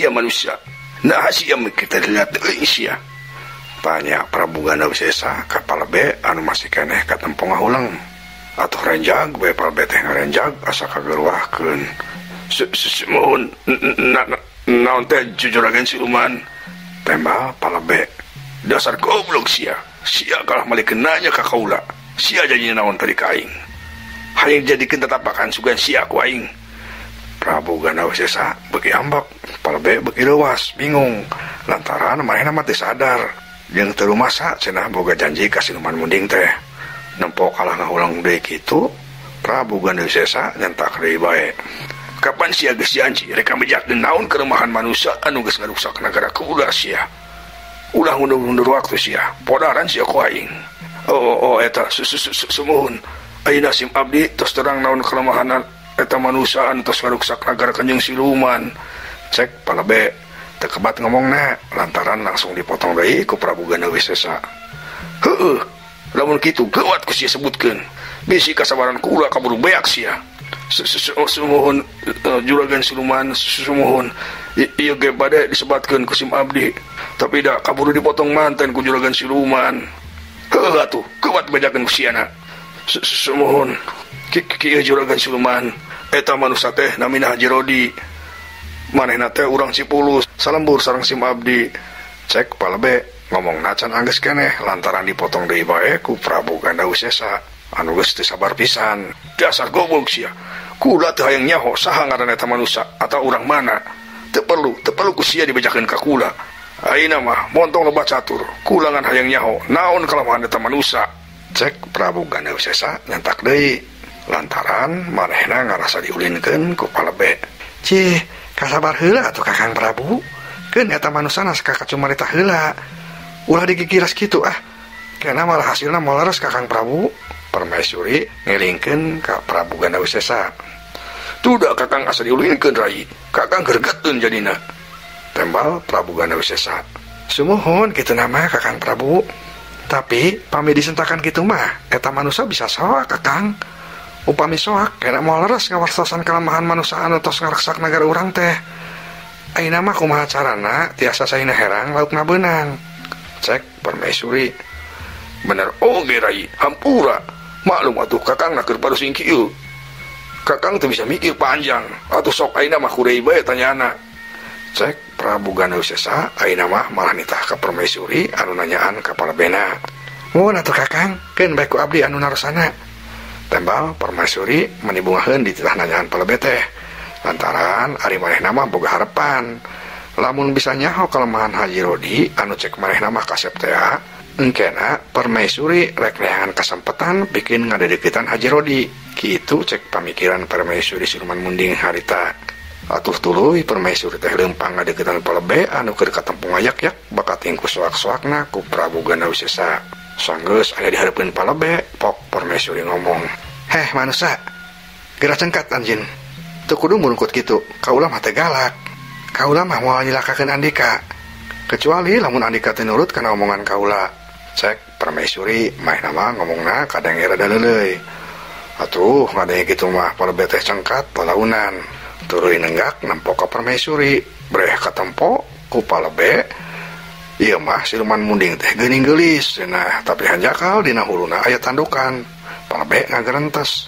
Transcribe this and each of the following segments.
sia manusia. Nah sia kita lihat sia. Tanya Prabu Ganawisesa ka Palebe anu masih keneh katempo ngahulang. Atuh renjag bae Palebe teh ngarenjag asa kageruahkeun. Mohon naon teh jujuragan siluman. Tembal Palebe. Dasar goblok sia. Sia kalah malikeun nanya ka kaula. Sia janjina naon tadi ka aing. Hayang jadikeun tatapakan sugan sia ku aing. Prabu Ganawisesa beuki ambak, Palebe beuki leuwas, bingung. Lantaran manehna mah teu sadar. Jeung teu rumasa cenah boga janji ka Siluman Munding teh. Nempo kalah ngahulang deui kitu, Prabu Ganawisesa nyentak deui bae. Kapan sia geus janji rek ngabejakeun naon kelemahan manusia anu geus ngarusak nagara kaula sia. Ulah mundur-mundur waktu sia, podaran sia ku aing. Oh eta sumuhun. Ayeuna sim abdi tos terang naon kelemahan eta manusia anu tos ngarusak nagara Kanjeng Siluman. Cek Palebe tekebat ngomongna lantaran langsung dipotong deui ku Prabu Ganawisesa. Heueuh, lamun kitu geuwat ku sia sebutkeun. Bisi kasabaran kula kaburu beak sia. Sumuhun juragan Siluman sumuhun. Ieu ge bade disebatkeun ku sim abdi. Tapi da kaburu dipotong manten ku juragan Siluman. Heueuh atuh, geuwat bejakeun ku siana. Sumuhun. Kieu juragan Siluman. Eta manusia teh namina Haji Rodi. Manehna teh urang Cipulus, salembur sareng sim abdi. Cek Palebe ngomong nacan angges keneh lantaran dipotong deui bae ku Prabu Ganawisesa anu geus teu sabar pisan. Dasar goblok sia. Kula teu hayang nyaho saha ngaranna eta manusia atau urang mana. Teu perlu ku sia dibejakeun ka kula. Ayeuna mah montong loba catur. Kula ngan hayang nyaho naon kelemahan eta manusia. Cek Prabu Ganawisesa nyentak deui lantaran manehna ngarasa diulinkeun ku Palebe. Cih, kasabar heula atuh Kakang Prabu. Keun eta manusana sakaka cumarita heula. Ulah digigiras kitu ah. Kena malah hasilna moal leres Kakang Prabu. Permaisuri ngelingkeun ka Prabu Ganawisesa. Tuda Kakang asa diulinkeun rai. Kakang gergeteun jadina. Tembal Prabu Ganawisesa. Sumuhun kitu nama Kakang Prabu. Tapi pami disentakan kitu mah eta manusia bisa soak Kakang. Upami soak kena moal leres ngawartosan kelemahan manusia anu tos ngareksak negara urang teh. Ayeuna mah kumaha carana tiasa saina herang laukna beunang. Cek Permaisuri. Bener oge rai, hampura. Maklum atuh Kakang keur parusing kieu. Kakang teu bisa mikir panjang. Atuh sok ayeuna mah kurei bae tanyana. Cek Prabu Ganawisesa ayeuna mah malah nitah ka Permaisuri anu nanyaan ka Palebena. Mun atuh Kakang, keun bae ku abdi anu narosana. Tembal Permaisuri menibungaheun di titah nanyaan Palebe teh. Lantaran ari manehna mah boga harepan. Lamun bisa nyaho kelemahan Haji Rodi anu cek manehna mah kasep teh, engkena Permaisuri rek neangan kasempetan bikin ngadedekitan Haji Rodi. Kitu cek pamikiran Permaisuri Siluman Munding harita. Atuh tuluy Permaisuri teh leumpang ngadedekitan Palebe anu keur katempung ayak-yak bakat tingku soak-soakna ku Prabu Ganawisesa. Sanggeus aya dihareupeun Palebe, pok Permaisuri ngomong. Heh manusia, geura cengkat anjeun. Teu kudu murungkut kitu, kaula mah teh galak. Kaula mah moal nyilakakeun Andika. Kecuali lamun Andika teh nurut kana omongan kaula. Cek Permaisuri, maehna mah ngomongna kadang rada leuleuy. Atuh ngadenge kitu mah Palebe teh cengkat palaunan. Tuluy nenggak nempo ka Permaisuri, breh katempo ku Palebe. Iya mah Siluman Munding teh geuning geulis cenah, tapi hanjakal dina huluna aya tandukan. Palebe ngagerentes.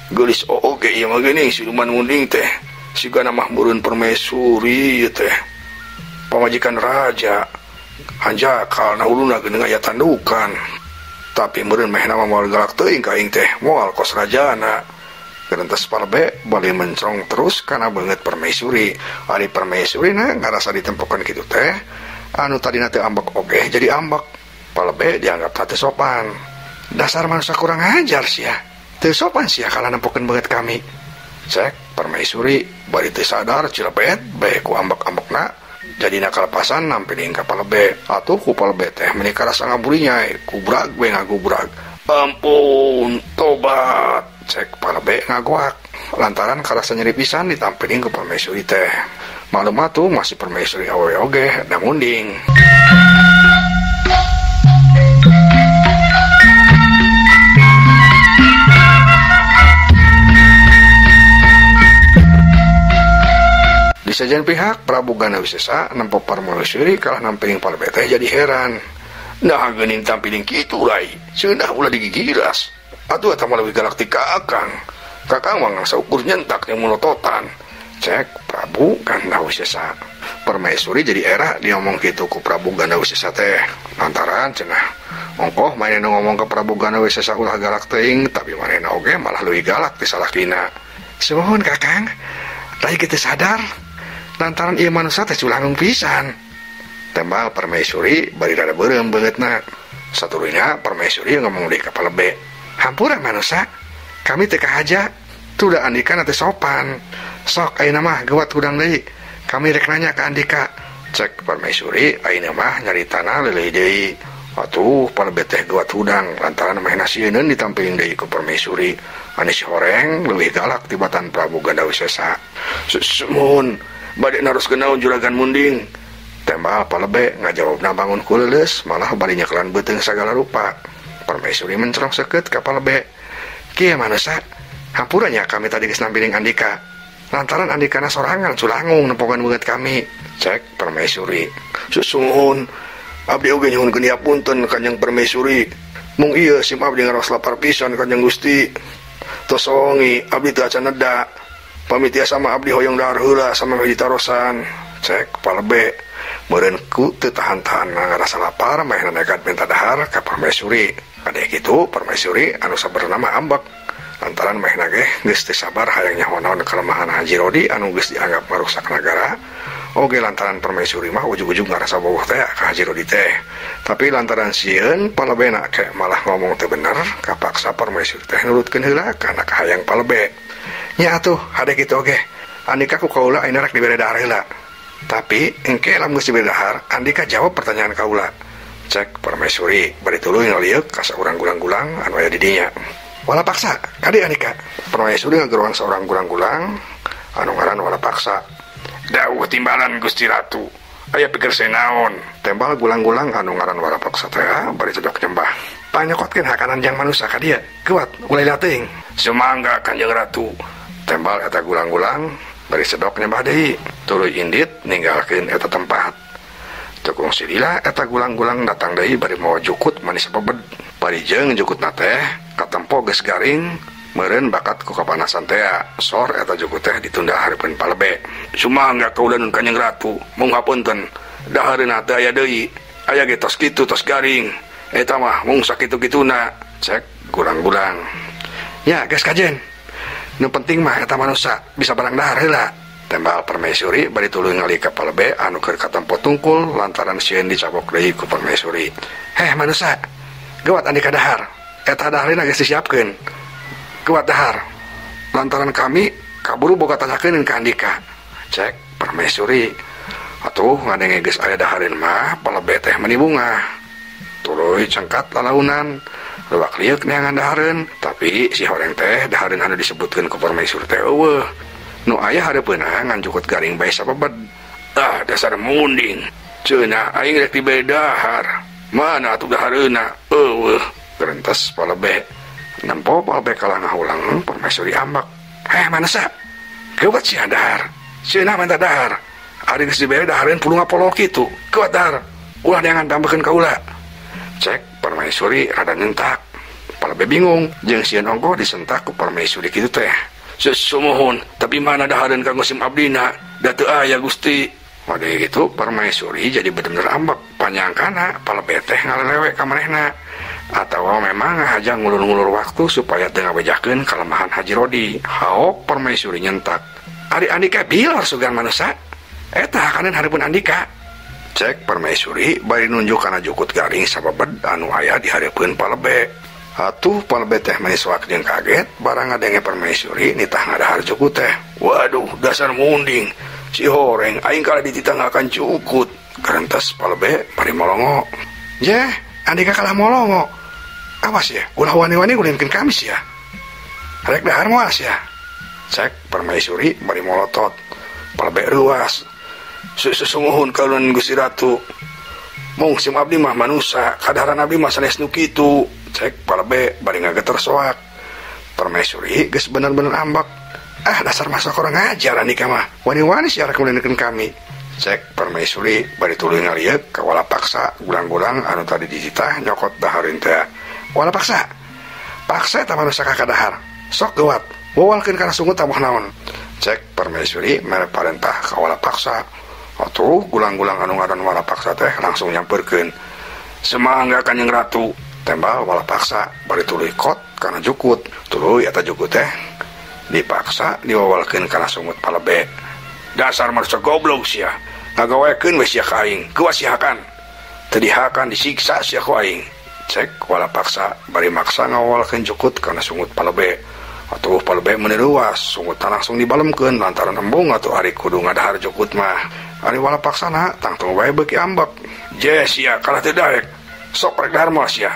Geulis oge ieu mah geuning Siluman Munding teh. Sigana mah meureun Permaisuri ieu teh. Pamajikan raja. Hanjakal na huluna geuning aya tandukan. Tapi meureun mehna mah moal galak teuing ka aing teh, moal kos rajana. Gerentes Palebe bali mencrong terus kana beungeut Permaisuri. Ari Permaisurina ngarasa ditempokeun kitu teh. Anu tadina teu ambek oge jadi ambek. Palebe dianggap teu sopan. Dasar manusia kurang ajar sia. Teu sopan sia kala nempokeun beungeut kami. Cek Permaisuri bari teu sadar cilepet bae ku ambek-ambekna. Jadina kalepasan nampiling ka Palebe. Atuh ku Palebe teh menika rasa ngaburinya kubrag we ngagubrag. Ampun, tobat. Cek Palebe ngagoak. Lantaran karasa nyeri pisan ditampilin ku Permaisuri teh. Malum atuh masih Permaisuri awewe oge da Munding. Di sajian pihak Prabu Gana Wisesa nempo permaisuri kalah namping palebe teh jadi heran. Nah geuning tampiling kitu lai, ceunah ulah digigiras. Atuh eta mah leuwih galak ti Kakang. Kakang mah ngasa ukur nyentak jeung melototan. Cek Prabu Gana Wisesa. Permaisuri jadi era dia ngomong gitu ku Prabu Gana Wisesa teh. Lantaran cenah ongkoh manehna ngomong ke Prabu Gana Wisesa ulah galak teuing, tapi manehna oge malah leuwih galak ti salakina. Sumohun Kakang, rai kitu sadar lantaran ieu manusia teh culangung pisan. Tembal permaisuri bari rada beureum beungeutna. Satulunya permaisuri ngomong deui ka palebe. Hampura manusia, kami teu kahaja, tuda Andika teh sopan. Sok ayeuna mah geuwat hudang deui. Kami rek nanya ka Andika. Cek permaisuri ayeuna mah nyaritana leuleui deui. Atuh palebe teh geuwat hudang lantaran mehna sieun ditampiling deui ku permaisuri. Anu si horeng leuwih galak tibatan Prabu Gana Wisesa. Sumun, bade naroskeun naon juragan munding. Tembal palebe ngajawabna bangun ku leuleus, malah bari nyekelan beuteung sagala rupa. Permaisuri mencerong seukeut ka palebe. Kieu manusia, hampura nya kami tadi geus nampiling Andika. Lantaran Andikana sorangan culangung nempokeun beungeut kami. Cek permaisuri. Susun, abdi oge nyuhunkeun hapunten Kanjeng Permaisuri. Mung ieu sim abdi ngaros lapar pisan Kanjeng Gusti. Tos songi abdi teu acan neda. Pamit tiasa mah abdi hoyong dahar heula sama hiji tarosan. Cek palebe. Meureun ku teu tahan-tahan ngarasa lapar mehna nekat minta dahar ka Permaisuri. Kade kitu Permaisuri anu sabenerna mah ambek. Lantaran mehna ge geus teu sabar hayang nyahonaon kelemahan Haji Rodi anu geus dianggap marusak nagara. Oge lantaran Permaisuri mah ujug-ujug ngarasa bogoh teh ka Haji Rodi teh. Tapi lantaran sieun palebena ke malah ngomong teu bener, kapaksa Permaisuri teh nurutkeun heula kana kahayang palebe. Nya atuh hade kitu oge. Andika ku kaula ayeuna rek dibere dahar heula. Tapi engke lamun geus dibere dahar, Andika jawab pertanyaan kaula. Cek Permaisuri bari tuluy ngalieur ka saurang gulang-gulang anu aya di dinya. Wala paksa, kade Andika. Permaisuri ngageruan saurang gulang-gulang anu ngaran wala paksa. Dawuh timbalan Gusti Ratu. Aya pikir senaon? Tembal gulang-gulang anu ngaran wala paksa teh bari cedok nyembah. Panyokotkeun hakanan jang manusia ka dieu. Kuat ulai teuing. Sumangga Kanjeng Ratu. Tembal eta gulang-gulang bari sedok nyembah deui. Tuluy indit ninggalkeun eta tempat. Tukung silila eta gulang-gulang datang deui bari mawa jukut manis bebed. Bari jeung jukutna teh katempo geus garing, meureun bakat ku kapanasan teh. Sor eta jukut teh ditunda hareupeun palebe. Sumangga kaula nun Kanjeng Ratu, mung hapunten. Dahareuna teh aya deui. Aya ge tos kitu tos garing. Eta mah mung sakitu-kituna. Cek gulang-gulang. Ya geus kajen. Nu penting mah eta manusia bisa barang dahar heula. Tembal Permaisuri bari tuluy ngali ka palebe anu keur katempo tungkul lantaran sieun dicabok deui ku Permaisuri. Heh manusia, geuwat Andika dahar. Eta daharina geus disiapkeun. Geuwat dahar. Lantaran kami kaburu boga tanyakeun ka Andika. Cek Permaisuri. Atuh ngadenge geus aya dahareun mah palebe teh meuni bunga. Tuluy cengkat lalaunan. Lewak liuk neangan dahareun, tapi si horeng teh dahareun anu disebutkeun ku Permaisuri teh eueuh. Nu aya hareupeuna ngan jukut garing bae sababed. Ah dasar munding. Ceunah aing rek dibere dahar. Mana atuh dahareuna? Eueuh. Gerentes palebe. Nempo palebe kalah ngahulang Permaisuri ambek. Heh manusia, geuwat sia dahar. Ceunah minta dahar. Ari geus dibere dahareun pulung apolo kitu. Geuwat dahar. Ulah neangan tambakeun kaula. Cek Permaisuri rada nyentak. Palebe bingung jeung sieun ongkoh disentak ku Permaisuri kitu teh. Sumuhun, tapi mana dahareun kanggo sim abdina? Da teu aya Gusti. Wade gitu Permaisuri jadi bener-bener ambek. Panyangkana palebe teh ngalelewe ka manehna. Atawa memang ngahaja ngulur-ngulur waktu supaya teu ngabejakeun kalemahan Haji Rodi. Haok Permaisuri nyentak. Ari Andika bilor sugan manusia. Eta hakaneun hareupeun Andika. Cek Permaisuri bari nunjuk kana jukut garing sababed anu aya di hareupeun palebe. Atuh palebe teh maniswak jeung kaget barang ngadenge Permaisuri nitah ngadahar jukut teh. Waduh dasar munding. Si horeng aing kala dititanggakan jukut. Gerentes palebe bari molongo. Jeh, Andika kalah molongo. Awas ya, ulah wani-wani gulimkeun kami sia. Rek dahar moal sia. Cek Permaisuri bari molotot. Palebe ruas. Sesungguhun kaulun Gusti Ratu. Mung sim abdi mah manusia, kadaharan abdi mah sanes nu kitu. Cek palebe bari ngageter soak. Permaisuri geus bener-bener ambek. Ah, dasar masuk orang ngajar nikah mah. Wani-wani siara kulinekeun kami. Cek permaisuri bari tuluy ngalieu ka wala paksa gulang-gulang anu tadi dicitah nyokot dahareun teh. Wala paksa. Paksa eta manusia ka dahar. Sok geuwat. Wowalkeun kana sungut tamuh naon. Cek permaisuri mere parentah ka wala paksa. Atuh gulang-gulang anu ngaran wala paksa teh langsung nyamperkeun. Semangga Kanjeng Ratu. Tembal wala paksa bari tuluy kot kana jukut. Tuluy eta jukut teh dipaksa diwawalkeun kana sungut palebe. Dasar manusia goblok sia. Ngagawekeun we sia ka aing, kewasihakan. Teu dihakan disiksa sia ku aing. Cek wala paksa bari maksa ngawalkeun jukut kana sungut palebe. Atuh palebe meuni ruas, sungutna langsung dibalemkeun lantaran embung atuh ari kudu ngadahar jukut mah. Ari wala paksana tangtung bae beuki ambek. Je sia kalah teu daek. Sok rek dahar moal sia.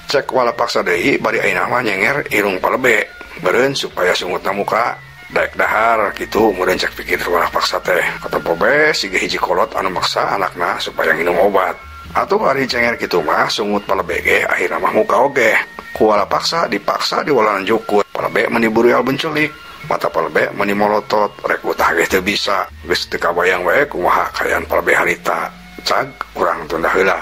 Cek wala paksa deui bari ayeuna mah nyenger irung palebe. Beureun supaya sungutna muka daek dahar kitu meureun cek pikir wala paksa teh. Katempo bae siga hiji kolot anu maksa anakna supaya nginum obat. Atuh ari cenger kitu mah sungut palebe ge akhirna mah muka oge. Ku wala paksa dipaksa diwalanan jukut. Palebe meuni burial bencelik. Mata palebe meuni molotot rek utah ge teu bisa. Geus teu kabayang wae kumaha kayaan palebe harita. Cag urang tunda heula.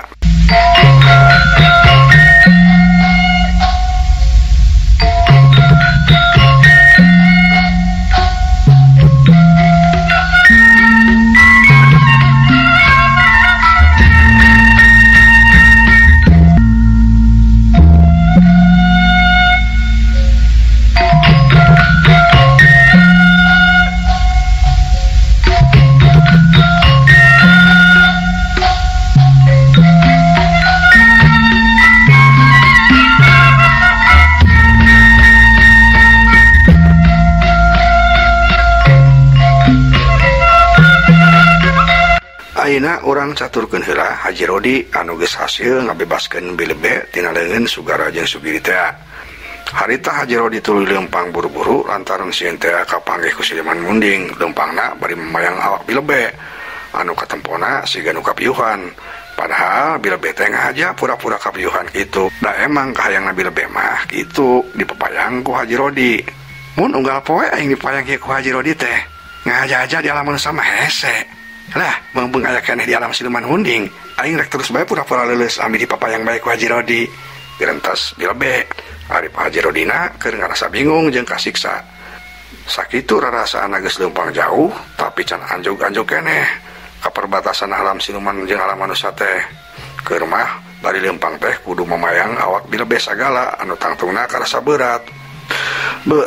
Ayeuna urang caturkeun heula Haji Rodi anu geus hasil ngabebaskeun bilebe tina leungeun Sugara jeung Sugiri teh. Harita Haji Rodi tuluy leumpang buru-buru lantaran sieun teh kapanggih ku Silman Munding. Leumpangna bari memayang awak bilebe anu katempona siga nu kapiuhan. Padahal bilebe teh ngahaja pura-pura kapiuhan kitu. Da emang kahayangna bilebe mah kitu dipepayang ku Haji Rodi. Mun unggal poe aing dipayang ku Haji Rodi teh ngahaja-haja di alam manusia mah hese. Lah, mumpung aya keneh di alam Silman Munding, aing rek terus bae pura-pura leuleus ambil dipapayang bae ku Haji Rodi. Direntas bilebe, ari Pak Haji Rodina keur ngarasa bingung jeung kasiksa. Sakitu rarasaanna geus leumpang jauh, tapi can anjog-anjog keneh ka perbatasan alam siluman jeung alam manusia teh. Keur mah bari leumpang teh kudu memayang awak bilebe sagala anu tangtungna karasa berat. Beuh,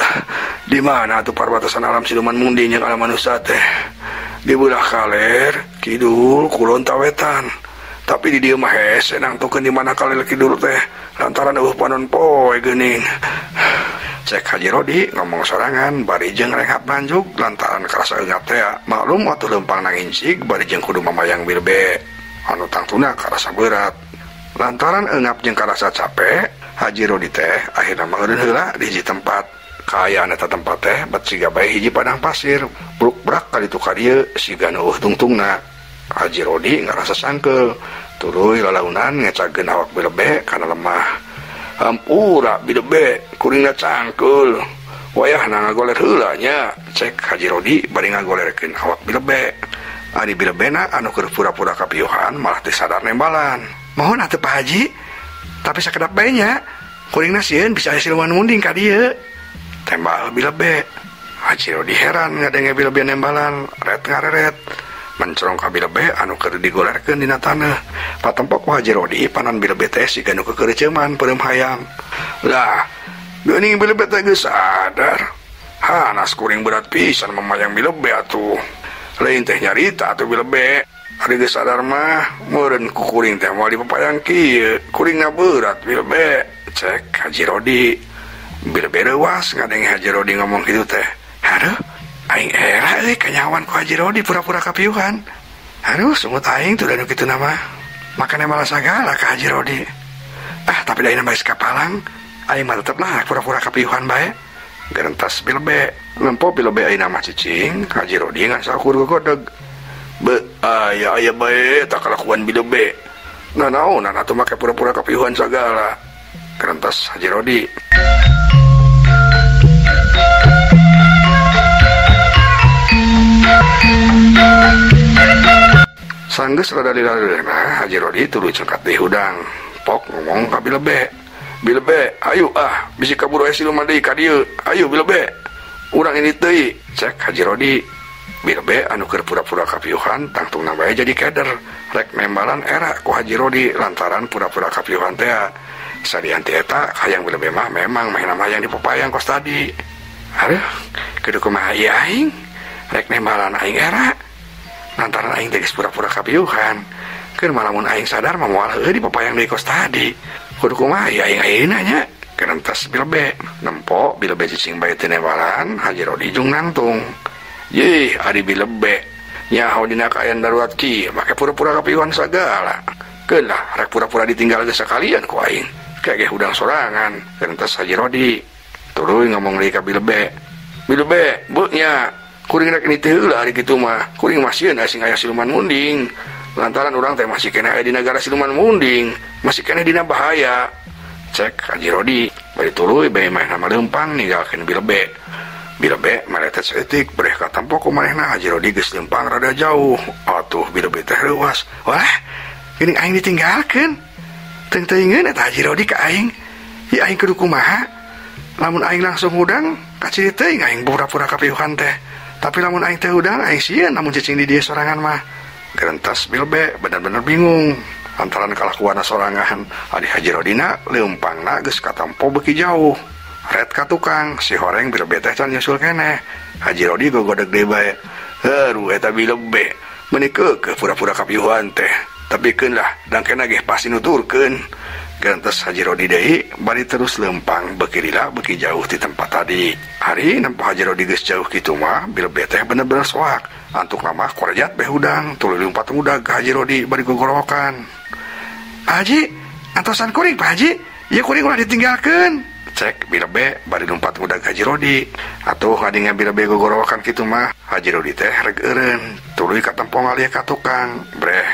di mana tuh perbatasan alam Silman Munding jeung alam manusia teh? Di belah kaler kidul kulon tawetan, tapi di dieu mah hese nangtukeun di mana kaler kidul teh lantaran eueuh panon poe geuning. Cek Haji Rodi ngomong sorangan bari jeung renghap lanjut lantaran karasa eungap teh. Maklum atuh leumpang nangincig bari jeung kudu mamayang bilebe anu tangtuna karasa berat. Lantaran eungap jeung karasa capek, Haji Rodi teh akhirna mangeureun heula di hiji tempat. Kaayaan eta tempat teh bat siga bae hiji padang pasir. Bruk-brak kali tu kadieu siga nu tungtungna. Haji Rodi ngarasa sangkeul, tuluy lalaunan ngecageun awak bilebe kana lemah. Hampura bilebe kuringna cangkeul. Wayahna ngagoler heula nya, cek Haji Rodi bari ngagolerkeun awak bilebe. Ari bilebena anu keur pura-pura kapiuhan malah teu sadar nembalan. Mohon atuh Pak Haji, tapi sakedap bae nya. Kuringna sieun bisa aya Silman Munding ka dieu. Tembal bilebe. Haji Rodi heran ngadenge bilebe nembalan, ret ngareret. Mencrong ka bilebe anu keur digolerkeun dina taneuh. Patempok ku Haji Rodi panan bilebe teh siga nu kekeureuceuman peureum hayam. Lah, geuning bilebe teh geus sadar. Hanas kuring berat pisan memayang bilebe atuh. Lain teh nyarita atuh bilebe. Ari geus sadar mah meureun ku kuring teh moal dipapayang kieu. Kuringna berat bilebe. Cek Haji Rodi. Bilebe leuwas ngadenge Haji Rodi ngomong kitu teh. Haduh, aing era euy kanyawan ku Haji Rodi pura-pura kapiuhan. Aduh, sungut aing teu da nu kitu nama. Makana malah sagala ka Haji Rodi. Ah, tapi da ayeuna bae kapalang, aing mah tetep lah pura-pura kapiuhan bae. Gerentas bilebe, lempo bilebe ayeuna mah cicing, Haji Rodi ngan sakur gogodeg. Be, aya bae tak kalakuan bilebe. Nah naonan atuh make pura-pura kapiuhan sagala. Gerentas Haji Rodi. Sanggeus rada dilaleureuna Haji Rodi tuluy cengkat deui hudang. Pok ngomong ka Bilebe. Bilebe, ayo bisi kaburu aya siluman deui ka dieu. Ayo Bilebe. Urang ini teuy, cek Haji Rodi. Bilebe anu keur pura-pura kapiuhan tangtungna bae jadi keder. Rek nembalan era ku Haji Rodi lantaran pura-pura kapiuhan teh. Sadian teh eta hayang Bilebe mah memang main hayang di pepayang kos tadi. Aduh, kudu kumaha ieu aing? Rek nembalan aing era. Lantaran aing teh geus pura-pura kapiuhan. Keur malamun aing sadar mah moal heueuh di pepayang deui kos tadi. Kudu kumaha ieu aing ayeuna nya? Kerentas Bilebe. Nempo Bilebe cicing bae teh nembalan Haji Rodi jeung nangtung. Ye, ari Bilebe. Nyaho dina kaayaan darurat ki, make pura-pura kapiuhan sagala. Keun lah, rek pura-pura ditinggal geus sakalian ku aing. Kage hudang sorangan. Kerentas Haji Rodi. Tuluy ngomong deui ka Bilebe. Bilebe, beuh nya. Kuring rek ini teh heula ari kitu mah. Kuring mah sieun asing aya siluman munding. Lantaran urang teh masih kena aya di negara siluman munding, masih kena dina bahaya. Cek Haji Rodi, bari tuluy bae main nama leumpang ninggalkeun Bilebe. Bilebe maretet saeutik breh katampo ku manehna Haji Rodi geus leumpang rada jauh. Atuh Bilebe teh leuwas. Wah, geuning aing ditinggalkeun. Teung teuingeun eta Haji Rodi ka aing. Ieu aing kudu kumaha? Lamun aing langsung hudang, kaciri teuing aing pura-pura kapiuhan teh. Tapi lamun aing teh hudang aing sieun lamun cicing di dieu sorangan mah. Gerentas Bilebe bener-bener bingung lantaran kalakuana sorangan. Adi Haji Rodina leumpangna geus katampo beuki jauh. Red ka tukang si horeng Bilebe teh can nyusul keneh. Haji Rodi gogodeg deui bae. Heuruh eta Bilebe meuni keukeuh pura-pura kapiuhan teh. Tapi keun lah dangkena ge pasti nuturkeun. Gerentas Haji Rodi deui bari terus leumpang beuki lila beuki jauh ti tempat tadi. Hari nempo Haji Rodi geus jauh kitu mah Bilebe teh bener-bener soak. Antuk nama korejat beh hudang tuluy lumpat mudag ka Haji Rodi bari gogorokan. Haji, antosan kuring Pak Haji? Ieu kuring ulah ditinggalkeun. Cek Bilebe bari lumpat mudag Haji Rodi. Atuh ngadingan Bilebe gogorokan kitu mah Haji Rodi teh reg eureun tuluy katempo ngalieu ka tukang. Breh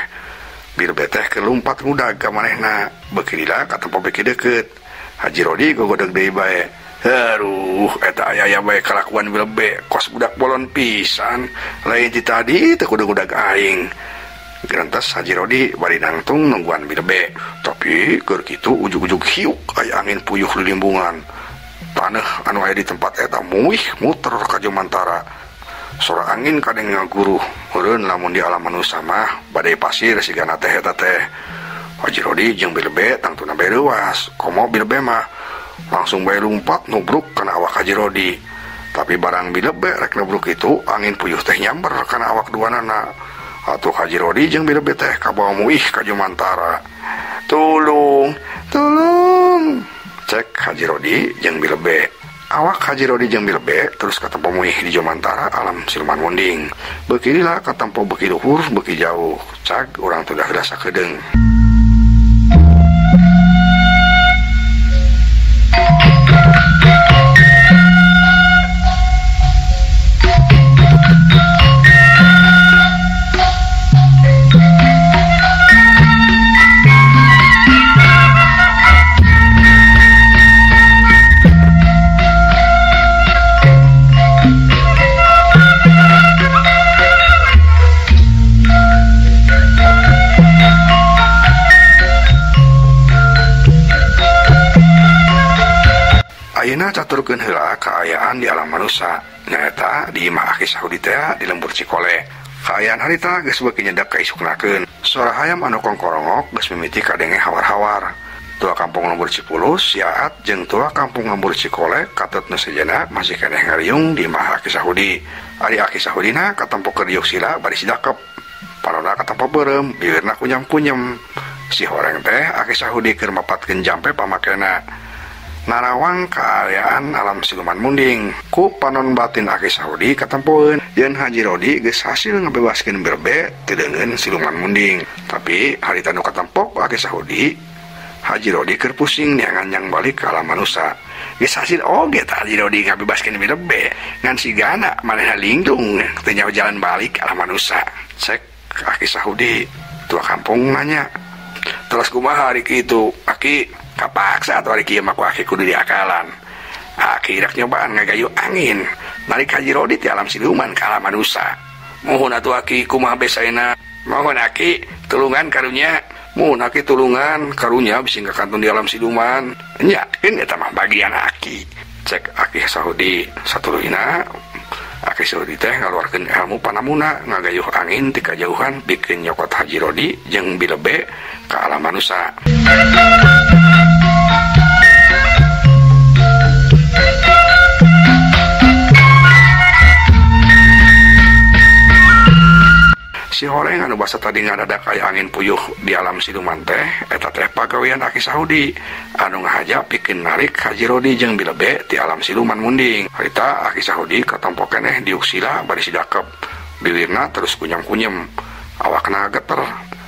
Bilebe teh kelumpat mudag ka manehna beuki lila katempo beuki deukeut. Haji Rodi gogodeg deui bae. Haruh, eta aya bae kalakuan Bilebe kos budak bolon pisan. Lain ti tadi teu kudu-kudag aing. Gerentas Haji Rodi bari nangtung nungguan Bilebe. Tapi keur kitu ujug-ujug hiuk aya angin puyuh lilimbungan. Taneuh anu aya di tempat eta muih muter ka Jomantara. Sora angin kadeng ngaguruh. Meureun lamun di alam manusia mah badai pasir sigana teh eta teh. Haji Rodi jeung Bilebe tangtuna bae leuwas. Komo Bilebe mah langsung bae lumpat nubruk kana awak Haji Rodi. Tapi barang Bilebe rek nubruk itu angin puyuh teh nyamber kana awak duanana. Atuh Haji Rodi jeung Bilebe teh kabawa muih ka Jomantara. Tulung, tulung. Cek Haji Rodi jeung Bilebe. Awak Haji Rodi jeung Bilebe terus katempo muih di Jomantara alam siluman munding. Beuki lila katempo beuki luhur beuki jauh. Cag urang teu dah rasa kedeung. Ayeuna caturkeun heula kaayaan di alam manusia. Nyaeta di imah Aki Sahudi teh di lembur Cikole. Kaayaan harita geus beuki nyedak ka isuknakeun. Suara hayam anu kongkorongok geus mimiti kadenge hawar-hawar. Tua kampung lembur Cipulus, Siaat jeung tua kampung lembur Cikole katetna sejenna masih keneh ngariung di imah Aki Sahudi. Ari Aki Sahudina katempo keur diuk sila bari sidakep. Panonna katempo beureum, bibirna kunyem-kunyem. Si horeng teh Aki Sahudi keur mapatkeun jampe pamakena. Narawang kaayaan alam siluman munding ku panon batin Aki Sahudi katempoeun yen Haji Rodi geus hasil ngabebaskeun Bilebe teu deungeun siluman munding. Tapi harita nu katempo Aki Sahudi Haji Rodi keur pusing neangan nyang balik ka alam manusia. Geus hasil oge tah Haji Rodi ngabebaskeun Bilebe ngan sigana manehna lingdung teu nyaho jalan balik ka alam manusia. Cek Aki Sahudi tua kampung nanya, "Terus kumaha hari kitu, Aki?" Kapaksa atau hari kieu mah ku Aki kudu diakalan. Aki rek nyobaan ngagayu angin narik Haji Rodi ti alam siluman ka alam manusia. mohon atuh Aki kumaha besaena. Mohon Aki tulungan karunya. Mohon Aki tulungan karunya bisa ngakantun di alam siluman. Nya eta mah bagian Aki. Cek Aki Saudi satuluyna. Aki Saudi teh ngaluarkeun ilmu panamuna ngagayuh angin ti kajauhan bikin nyokot Haji Rodi jeung bilebe ka alam manusia. Si Horeng anu basa tadi ngadadak aya angin puyuh di alam siluman teh eta teh pagawean Aki Saudi anu ngahaja pikeun narik Haji Rodi jeung bilebe ti alam siluman munding. Harita Aki Saudi katompo keneh diuksila bari sidakep bibirna terus kunyem-kunyem awakna geter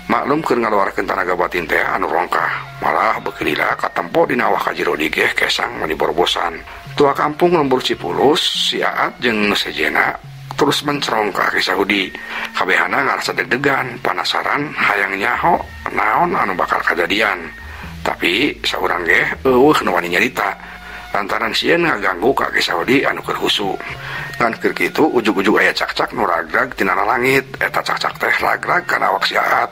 maklum keur ngaluarkeun tanaga batin teh anu rongkah malah beukilila katempo dina awak Haji Rodi ge kesang mani borbosan. Tua kampung lembur Cipulus si Aat jeung sejena terus mencerong ke Aki Saudi. Kabehana ngarasa deg-degan, penasaran hayang nyaho naon anu bakal kejadian. Tapi saurang ge eueuh nu wani nyarita. Lantaran sieun ngaganggu ka Aki Saudi anu keur husu. Ngan keur kitu ujug-ujug aya cak-cak nu ragrag tina langit. Eta cak-cak teh ragrag kana awak si Aat.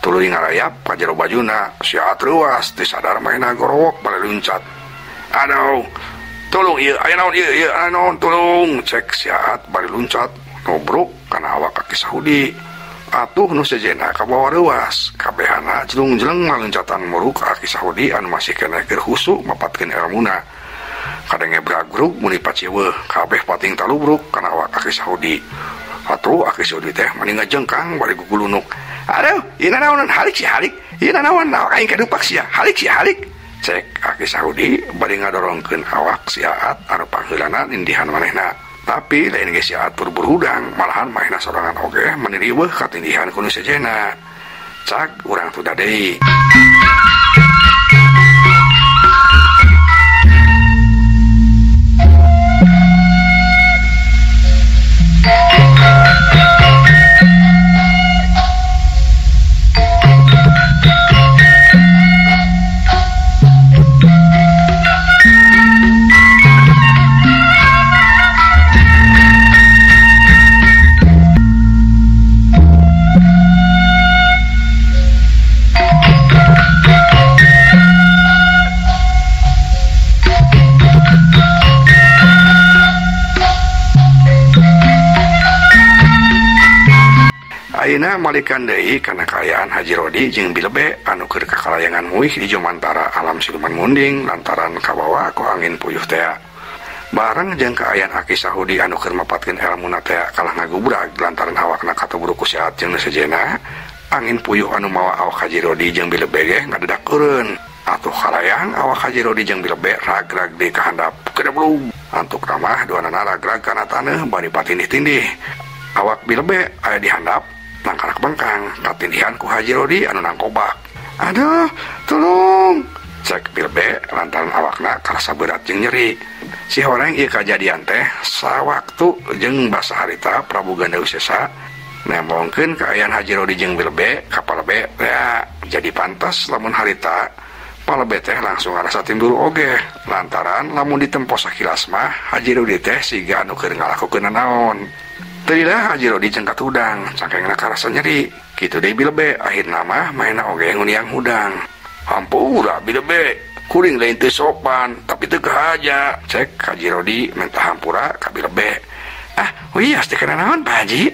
Tuluy ngarayap ka jero bajuna. Si Aat reuas teu sadar maena gorowok bale luncat. Aduh, tolong ieu aya naon ieu aya naon tolong, cek si Aat bari luncat ngobrok kana awak Aki Saudi. Atuh nu sejenna kabawa reuas kabehana jelung-jeleng ngaluncatan muruk ka Aki Saudi anu masih keneh keur husu mapatkeun ilmuna. Kadenge bragrug muni pacieeuh kabeh pating talubruk kana awak Aki Saudi. Atuh Aki Saudi teh mani ngajengkang bari gugulunuk. Aduh, ieu naon halik si halik. Ieu naon awak aing kadupak sia halik si halik. Cek Aki Saudi bari ngadorongkeun awak si Aat anu pangheulana nindihan manehna. Tapi lain ge si Aat buru-buru hudang, malahan maehna sorangan oge meniriweuh katindihan ku nu sejenna. Cak urang tuh deui. Ayeuna malikan deui kana kaayaan Haji Rodi jeung bilebe anu keur kakalayangan muih di jomantara alam siluman munding lantaran kabawa ku angin puyuh teh. Bareng jeung kaayaan Aki Saudi anu keur mapatkeun ilmuna teh kalah ngagubrag lantaran awakna katuburu ku si Aat jeung sejenna, angin puyuh anu mawa awak Haji Rodi jeung bilebe ge ngadedakeureun. Atuh kalayang awak Haji Rodi jeung bilebe ragrag di kahandap kedeblug. Antuk ramah duanana ragrag kana taneuh bari patindih-tindih. Awak bilebe aya di handap nangkarak bengkang katindihan ku Haji Rodi anu nangkobak. Aduh, tolong, cek bilebe lantaran awakna karasa berat jeung nyeri. Si Horeng ieu kajadian teh sawaktu jeung basa harita Prabu Ganda Wisesa nembongkeun kaayaan Haji Rodi jeung bilebe ka palebe ya jadi pantas lamun harita palebe teh langsung ngarasa timbul oge lantaran lamun ditempo sakilas mah Haji Rodi teh siga anu keur ngalakukeun naon. Tadilah Haji Rodi cengkat hudang, cangkengna karasa nyeri. Kitu deui bilebe, akhirna mah maena oge nguniang hudang. Hampura bilebe, kuring lain teu sopan, tapi teu kahaja. Cek Haji Rodi minta hampura ka bilebe. Ah, wios teh kana naon Pak Haji?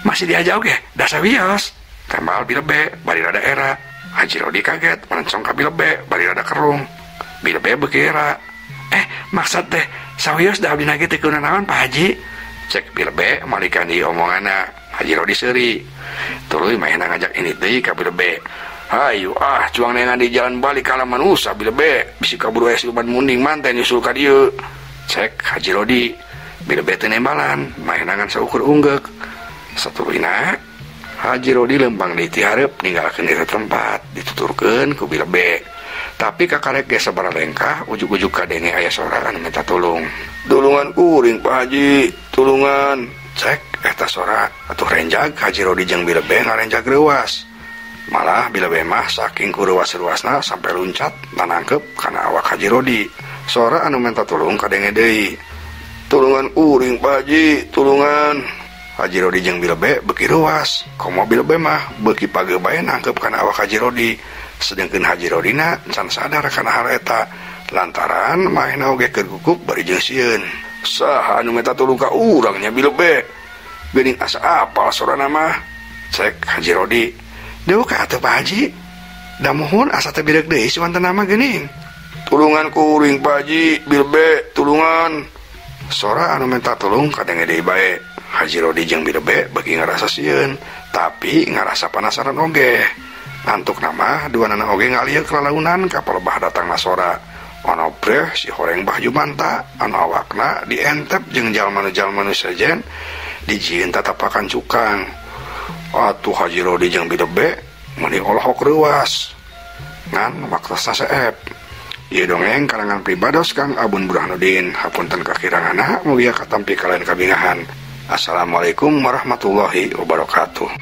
Masih diaja oge, dasa wios. Tembal bilebe, bari rada era. Haji Rodi kaget, merencong ka bilebe, bari rada kerung. Bilebe beukira. Maksud teh, sawios da abdi nage teh kuna naon Pak Haji? Cek bilebe malikan di omonganna. Haji Rodi seuri tuluy maehna ngajak ini deui ka bilebe. Hayu cuang nengan di jalan balik ka alam manusia bilebe bisi kaburu aya siluman munding manten nyusul ka dieu. Cek Haji Rodi bilebe teu nembalan maehna ngan saukur unggek. Satuluyna Haji Rodi lempang deui ti hareup ninggalkeun eta tempat dituturkeun ku bilebe. Tapi kakarek ge sabaraha lengkah ujug-ujug kadenge aya sorangan minta tolong. Tulungan kuring Pak Haji, tulungan. Cek eta sora atuh renjag Haji Rodi jeung bilebe ngarenjag reuas. Malah bilebe mah saking kureuas-reuasna sampai luncat nanangkep kana awak Haji Rodi. Sora anu minta tulung kadenge deui. Tulungan kuring Pak Haji, tulungan. Haji Rodi jeung Bilbe beki ruas. Komo Bilbe mah beki pagebae nangkep kana awak Haji Rodi. Sedengkeun Haji Rodina can sadar kana hal eta. Lantaran maena oge keur gugup bari jeung sieun. Saha anu meta tulung ka urang nya Bilbe? Geuning asa apal sorana mah. Cek Haji Rodi. Deuk ka atuh Pak Haji. Da mohon asa teh bideg deui suantana mah geuning. Tulungan kuring Pak Haji, Bilbe tulungan. Sora anu minta tulung kadenge deui bae. Haji Rodi jeung Bilbe bagi ngarasa sieun, tapi ngarasa penasaran oge. Antuk nama duanana oge ngalieu kelalaunan ka palebah datangna sora. Ana breh si horeng Bah Jumanta anu awakna dientep jeung jalma-jalma sejen dijieun tatapakan cukang. Atuh Haji Rodi jeung Bilbe meuni olahok reuas. Ngan maksasna saep. Ieu dongeng karangan pribados Kang Abun Burhanuddin. Hapunten kakirangana mugia katampi kalian kabingahan. Assalamualaikum warahmatullahi wabarakatuh.